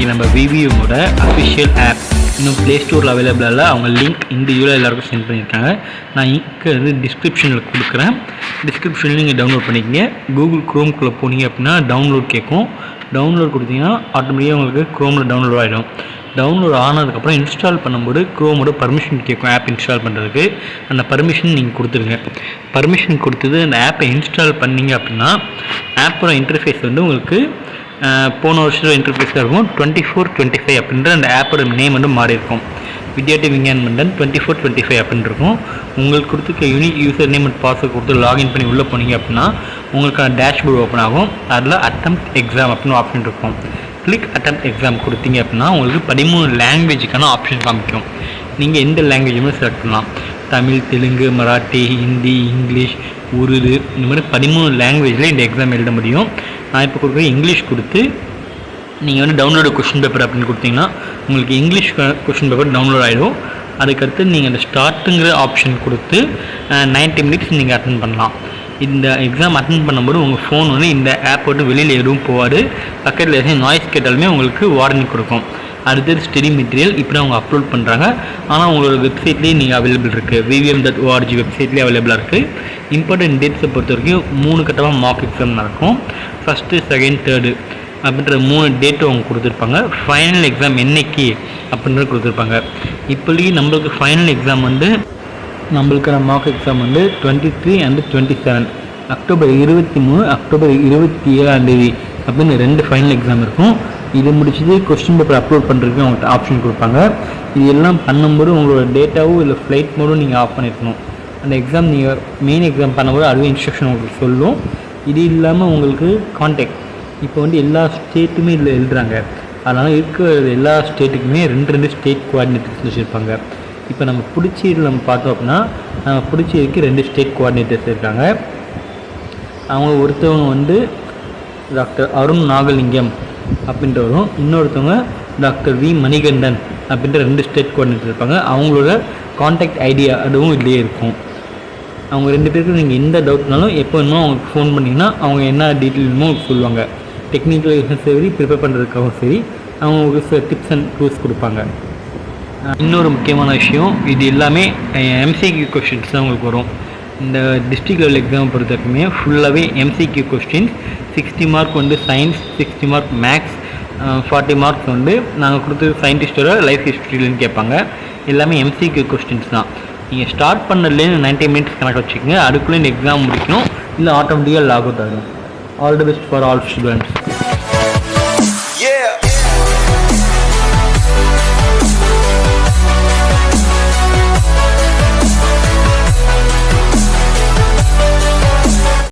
நம்ம விவிஎம்மோட official app இன்னும் play ஸ்டோரில் அவைலபிளாக இல்லை. அவங்க லிங்க் இந்த யூரில் எல்லாருக்கும் சென்ட் பண்ணியிருக்காங்க. நான் இங்கே வந்து டிஸ்கிரிப்ஷனில் கொடுக்குறேன். டிஸ்கிரிப்ஷனில் நீங்கள் டவுன்லோட் பண்ணிக்கங்க. கூகுள் க்ரோம்குள்ளே போனீங்க அப்படின்னா டவுன்லோட் கேட்கும். டவுன்லோட் கொடுத்தீங்கன்னா ஆட்டோமேட்டிக்காக உங்களுக்கு க்ரோமில் டவுன்லோட் ஆகிடும். டவுன்லோட் ஆனதுக்கப்புறம் இன்ஸ்டால் பண்ணும்போது க்ரோமோட பர்மிஷன் கேட்கும். ஆப் இன்ஸ்டால் பண்ணுறதுக்கு அந்த பர்மிஷன் நீங்கள் கொடுத்துருங்க. பர்மிஷன் கொடுத்தது அந்த ஆப்பை இன்ஸ்டால் பண்ணிங்க அப்படின்னா ஆப்போட இன்டர்ஃபேஸ் வந்து உங்களுக்கு போன வருஷத்தோட இன்டர்ஃபேஸாக இருக்கும். 2425 அப்படின்ற அந்த ஆப்போட நேம் வந்து மாறி இருக்கும். வித்யார்த்தி விஞ்ஞான் மண்டன் 2425 அப்படின்னு இருக்கும். உங்களுக்கு கொடுத்துருக்க unique user name and password கொடுத்து லாகின் பண்ணி உள்ளே போனீங்க அப்படின்னா உங்களுக்கான டேஷ்போர்டு ஓப்பன் ஆகும். அதில் அட்டெம்ப்ட் எக்ஸாம் அப்படின்னு ஆப்ஷன் இருக்கும். கிளிக் அட்டெம்ப்ட் எக்ஸாம் கொடுத்தீங்க அப்படின்னா உங்களுக்கு 13 லாங்குவேஜுக்கான ஆப்ஷன் காமிக்கும். நீங்கள் எந்த லாங்குவேஜுமே செலக்ட் பண்ணலாம். தமிழ், தெலுங்கு, மராட்டி, ஹிந்தி, இங்கிலீஷ், உருது, இந்த மாதிரி 13 லாங்குவேஜில் இந்த எக்ஸாம் எழுத முடியும். நான் இப்போ கொடுக்குற இங்கிலீஷ் கொடுத்து நீங்கள் வந்து டவுன்லோடு கொஷின் பேப்பர் அப்படின்னு கொடுத்தீங்கன்னா உங்களுக்கு இங்கிலீஷ் கொஷின் பேப்பர் டவுன்லோட் ஆகிடும். அதுக்கடுத்து நீங்கள் அந்த ஸ்டார்ட்டுங்கிற ஆப்ஷன் கொடுத்து 90 மினிட்ஸ் நீங்கள் அட்டன் பண்ணலாம். இந்த எக்ஸாம் அட்டன் பண்ணும்போது உங்கள் ஃபோன் வந்து இந்த ஆப் விட்டு வெளியில் எதுவும் போகாது. பக்கத்தில் ஏதாச்சும் நாய்ஸ் கேட்டாலுமே உங்களுக்கு வார்னிங் கொடுக்கும். அடுத்தது ஸ்டடி மெட்டீரியல் இப்போ அவங்க அப்லோட் பண்ணுறாங்க. ஆனால் உங்களோட வெப்சைட்லேயே நீங்கள் அவைலபிள் இருக்குது. vvm.org வெப்சைட்லேயே அவைலபிளாக இருக்குது. இம்பார்ட்டன்ட் டேட்ஸை பொறுத்த வரைக்கும் 3 கட்டமாக மார்க் எக்ஸாம் நடக்கும். ஃபஸ்ட்டு, செகண்ட், தேர்டு அப்படின்ற 3 டேட்டு அவங்க கொடுத்துருப்பாங்க. ஃபைனல் எக்ஸாம் என்னைக்கு அப்படின்றது கொடுத்துருப்பாங்க. இப்போதைக்கு நம்மளுக்கு ஃபைனல் எக்ஸாம் வந்து நம்மளுக்கான மார்க் எக்ஸாம் வந்து 23 and 27 அக்டோபர் 23, அக்டோபர் 27 அப்படின்னு 2 ஃபைனல் எக்ஸாம் இருக்கும். இது முடிச்சுட்டு கொஸ்டின் பேப்பர் அப்லோட் பண்ணுறதுக்கு அவங்கள்ட்ட ஆப்ஷன் கொடுப்பாங்க. இது எல்லாம் பண்ணும்போது உங்களோட டேட்டாவும் இல்லை ஃப்ளைட் மோடும் நீங்கள் ஆஃப் பண்ணியிருக்கணும். அந்த எக்ஸாம் நீங்கள் மெயின் எக்ஸாம் பண்ணும்போது அதுவே இன்ஸ்ட்ரக்ஷன் உங்களுக்கு சொல்லும். இது இல்லாமல் உங்களுக்கு கான்டாக்ட் இப்போ வந்து எல்லா ஸ்டேட்டுமே இதில் எழுதுறாங்க. அதனால் இருக்கிற எல்லா ஸ்டேட்டுக்குமே 2 ஸ்டேட் கோஆர்டினேட்டர்ஸ் வச்சுருப்பாங்க. இப்போ நம்ம புதுச்சேரியில் நம்ம பார்த்தோம் அப்படின்னா புதுச்சேரிக்கு 2 ஸ்டேட் கோஆர்டினேட்டர்ஸ் இருக்காங்க. அவங்க ஒருத்தவங்க வந்து டாக்டர் அருண் நாகலிங்கம் அப்படின்றவரும், இன்னொருத்தவங்க டாக்டர் வி மணிகண்டன் அப்படின்ற 2 ஸ்டேட் கோஆர்டினேட்டர் இருப்பாங்க. அவங்களோட கான்டாக்ட் ஐடியா அதுவும் இதுலேயே இருக்கும். அவங்க 2 பேருக்கு நீங்கள் எந்த டவுட்னாலும் எப்போ வேணுமோ அவங்களுக்கு ஃபோன் பண்ணிங்கன்னா அவங்க என்ன டீட்டெயில் வேணுமோ சொல்லுவாங்க. டெக்னிக்கல் சரி, ப்ரிப்பேர் பண்ணுறதுக்காகவும் சரி அவங்க உங்களுக்கு சில டிப்ஸ் அண்ட் டூல்ஸ் கொடுப்பாங்க. இன்னொரு முக்கியமான விஷயம், இது எல்லாமே எம்சிக்யூ கொஸ்டின்ஸ் தான் உங்களுக்கு வரும். இந்த டிஸ்ட்ரிக்ட் லெவல் எக்ஸாம் பொறுத்த வரைக்குமே ஃபுல்லாகவே எம்சிக்யூ கொஸ்டின்ஸ். 60 மார்க் வந்து சயின்ஸ், 60 மார்க் மேக்ஸ், 40 மார்க்ஸ் வந்து நாங்கள் கொடுத்து சயின்டிஸ்டோட லைஃப் ஹிஸ்ட்ரியிலன்னு கேட்பாங்க. எல்லாமே எம்சிக்யூ கொஸ்டின்ஸ் தான். நீங்கள் ஸ்டார்ட் பண்ணதுலேருந்து 90 மினிட்ஸ் கணக்கு வச்சுக்கோங்க. அதுக்குள்ளே இந்த எக்ஸாம் முடிக்கணும், இல்லை ஆட்டோமேட்டிக்காக லாக் அவுட் ஆகிடும். All the best for all students.